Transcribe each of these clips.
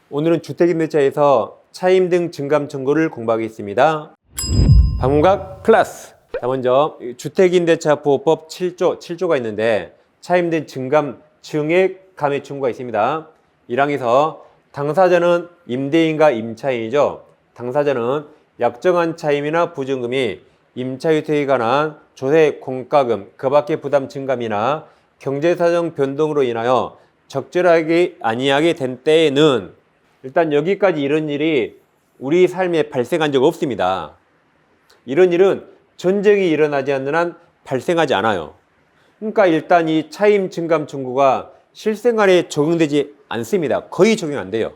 오늘은 주택임대차에서 차임등 증감 청구를 공부하겠습니다. 방문각 클래스! 자, 먼저 주택임대차 보호법 7조가 있는데 차임등 증감 증액 감액 청구가 있습니다. 1항에서 당사자는 임대인과 임차인이죠. 당사자는 약정한 차임이나 부증금이 임차유택에 관한 조세 공과금, 그 밖의 부담 증감이나 경제사정 변동으로 인하여 적절하게 아니하게 된 때에는 일단 여기까지 이런 일이 우리 삶에 발생한 적 없습니다. 이런 일은 전쟁이 일어나지 않는 한 발생하지 않아요. 그러니까 일단 이 차임 증감 청구가 실생활에 적용되지 않습니다. 거의 적용 안 돼요.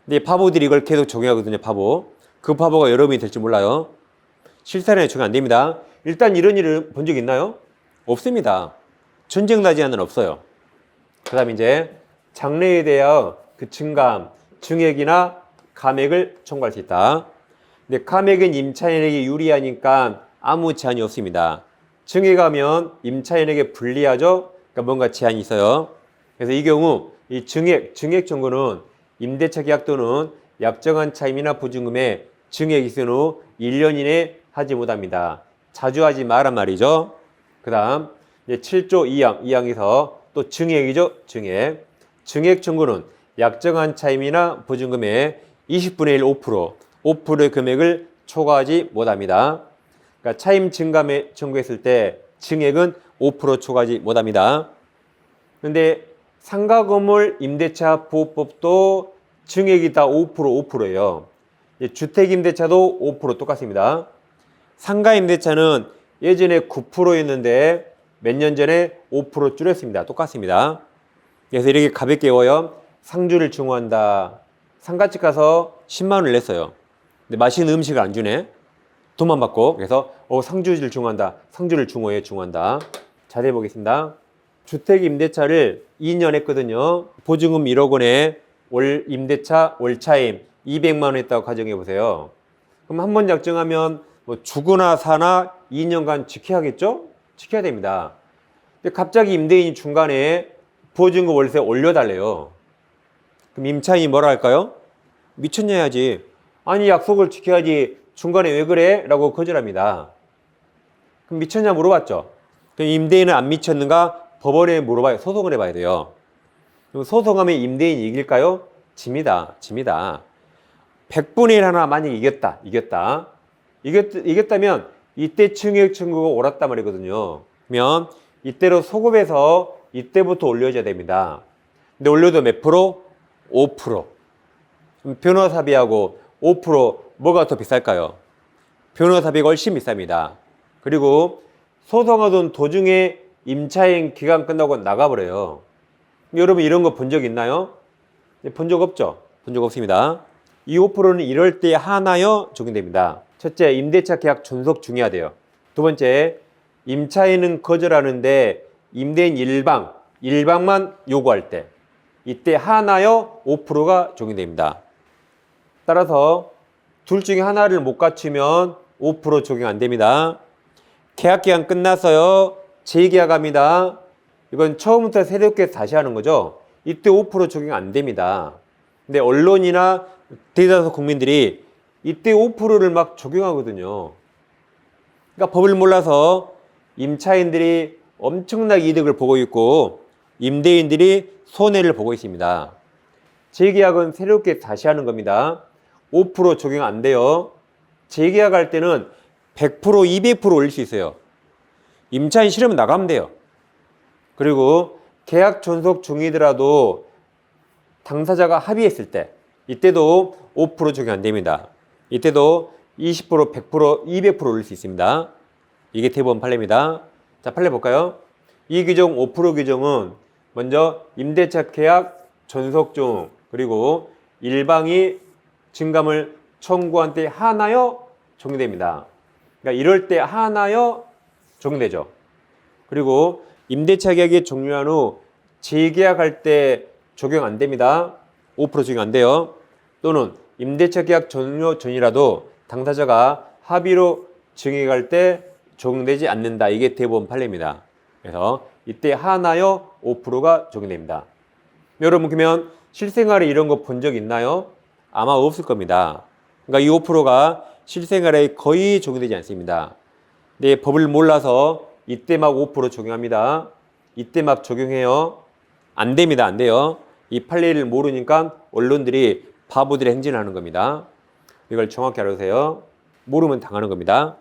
근데 바보들이 이걸 계속 적용하거든요. 바보. 그 바보가 여러분이 될지 몰라요. 실생활에 적용 안 됩니다. 일단 이런 일을 본 적 있나요? 없습니다. 전쟁 나지 않는 한 없어요. 그 다음 이제 장래에 대하여 그 증감, 증액이나 감액을 청구할 수 있다. 근데 감액은 임차인에게 유리하니까 아무 제한이 없습니다. 증액하면 임차인에게 불리하죠? 그러니까 뭔가 제한이 있어요. 그래서 이 경우 이 증액 청구는 임대차 계약 또는 약정한 차임이나 보증금에 증액이 있은 후 1년 이내 하지 못합니다. 자주 하지 마란 말이죠. 그 다음 7조 2항에서 또 증액이죠. 증액 청구는 약정한 차임이나 보증금의 20분의 1 5%의 금액을 초과하지 못합니다. 그러니까 차임 증감에 청구했을 때 증액은 5% 초과하지 못합니다. 그런데 상가 건물 임대차 보호법도 증액이 다 5%예요. 주택임대차도 5% 똑같습니다. 상가 임대차는 예전에 9%였는데 몇 년 전에 5% 줄였습니다. 똑같습니다. 그래서 이렇게 가볍게 외워요. 상주를 증오한다. 상가집 가서 10만 원을 냈어요. 근데 맛있는 음식을 안 주네. 돈만 받고. 그래서 상주를 증오한다. 상주를 증오한다. 자세히 보겠습니다. 주택임대차를 2년 했거든요. 보증금 1억 원에 월 임대차 월차임 200만 원 했다고 가정해 보세요. 그럼 한 번 약정하면 뭐 죽으나 사나 2년간 지켜야겠죠? 지켜야 됩니다. 근데 갑자기 임대인이 중간에 보증금 월세 올려달래요. 그럼 임차인이 뭐라 할까요? 미쳤냐 해야지. 아니 약속을 지켜야지 중간에 왜 그래? 라고 거절합니다. 그럼 미쳤냐 물어봤죠. 그럼 임대인은 안 미쳤는가? 법원에 물어봐요. 소송을 해봐야 돼요. 그럼 소송하면 임대인이 이길까요? 집니다. 100분의 1 하나 만약에 이겼다면 이때 증액 청구가 옳았단 말이거든요. 그러면 이때로 소급해서 이때부터 올려줘야 됩니다. 근데 올려도 몇 프로? 5%. 변호사비하고 5% 뭐가 더 비쌀까요? 변호사비가 훨씬 비쌉니다. 그리고 소송하던 도중에 임차인 기간 끝나고 나가버려요. 여러분 이런 거 본 적 있나요? 본 적 없죠? 본 적 없습니다. 이 5%는 이럴 때 하나여 적용됩니다. 첫째, 임대차 계약 존속 중요하대요. 두 번째, 임차인은 거절하는데 임대인 일방만 요구할 때 이때 하나여 5%가 적용됩니다. 따라서 둘 중에 하나를 못 갖추면 5% 적용 안 됩니다. 계약기간 끝났어요. 재계약합니다. 이건 처음부터 새롭게 다시 하는 거죠. 이때 5% 적용 안 됩니다. 근데 언론이나 대다수 국민들이 이때 5%를 막 적용하거든요. 그러니까 법을 몰라서 임차인들이 엄청나게 이득을 보고 있고 임대인들이 손해를 보고 있습니다. 재계약은 새롭게 다시 하는 겁니다. 5% 적용 안 돼요. 재계약할 때는 100%, 200% 올릴 수 있어요. 임차인 싫으면 나가면 돼요. 그리고 계약 존속 중이더라도 당사자가 합의했을 때 이때도 5% 적용 안 됩니다. 이때도 20%, 100%, 200% 올릴 수 있습니다. 이게 대법원 판례입니다. 자, 판례 볼까요? 이 규정 5% 규정은 먼저 임대차 계약 존속 중 그리고 일방이 증감을 청구한 때 하나여 적용됩니다. 그러니까 이럴 때 하나여 적용되죠. 그리고 임대차 계약이 종료한 후 재계약할 때 적용 안 됩니다. 5% 적용 안 돼요. 또는 임대차 계약 종료 전이라도 당사자가 합의로 증액할 때 적용되지 않는다. 이게 대법원 판례입니다. 그래서 이때 하나여 5%가 적용됩니다. 여러분 그러면 실생활에 이런 거 본 적 있나요? 아마 없을 겁니다. 그러니까 이 5%가 실생활에 거의 적용되지 않습니다. 근데 법을 몰라서 이때 막 5% 적용합니다. 이때 막 적용해요. 안 됩니다. 안 돼요. 이 판례를 모르니까 언론들이 바보들의 행진을 하는 겁니다. 이걸 정확히 알아두세요. 모르면 당하는 겁니다.